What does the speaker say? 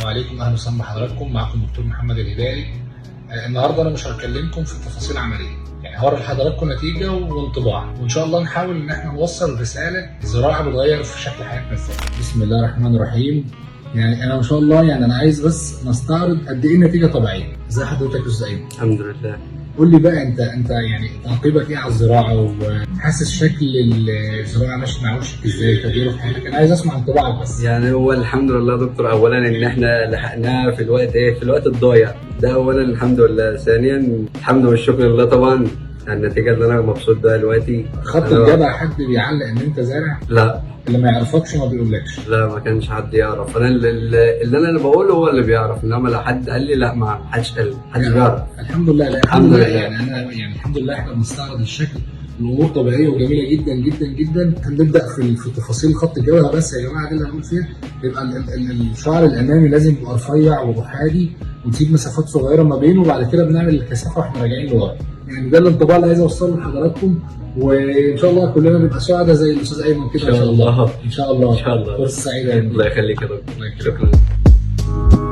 عليكم، اهلا وسهلا بحضراتكم. معكم دكتور محمد الهلالي. النهارده انا مش هكلمكم في تفاصيل عمليه، يعني هوري لحضراتكم نتيجه وانطباع، وان شاء الله نحاول ان احنا نوصل رساله الزراعه بتغير في شكل حياتنا ازاي. بسم الله الرحمن الرحيم. يعني انا ما شاء الله، يعني انا عايز بس نستعرض قد ايه نتيجه طبيعيه. ازي حضرتك يا استاذ ايمن؟ الحمد لله. قول لي بقى انت يعني تعقيبك ايه على الزراعه، وحاسس شكل الزراعه ماشي مع وشك ازاي، تغييره في حياتك؟ انا عايز اسمع انطباعك بس. يعني هو الحمد لله يا دكتور، اولا ان احنا لحقناها في الوقت الضايع ده، اولا الحمد لله. ثانيا الحمد والشكر لله طبعا على النتيجه اللي انا مبسوط بيها دلوقتي. خط الجبهه حد بيعلق ان انت زارع؟ لا، اللي ما يعرفكش ما بيقولكش. لا ما كانش حد يعرف. انا اللي بقوله هو اللي بيعرف، انما لو حد قال لي لا، ما حدش قال، محدش بيعرف. الحمد لله. لا الحمد لله. يعني انا يعني الحمد لله احنا بنستعرض الشكل، الامور طبيعيه وجميله جدا جدا جدا. هنبدا في تفاصيل خط الجبهه بس يا جماعه، دي اللي هنقول فيها. يبقى الشعر الامامي لازم يبقى رفيع واحادي، ونسيب مسافات صغيره ما بينه، وبعد كده بنعمل الكثافه واحنا راجعين لورا. يعني ده الانطباع اللي عايز اوصله لحضراتكم، وان شاء الله كلنا نبقى سعداء زي الاستاذ ايمن كده. ان شاء الله. ان شاء الله. ان شاء الله. فرصه سعيده. الله يخليك يا دكتور. الله يكرمك. شكرا.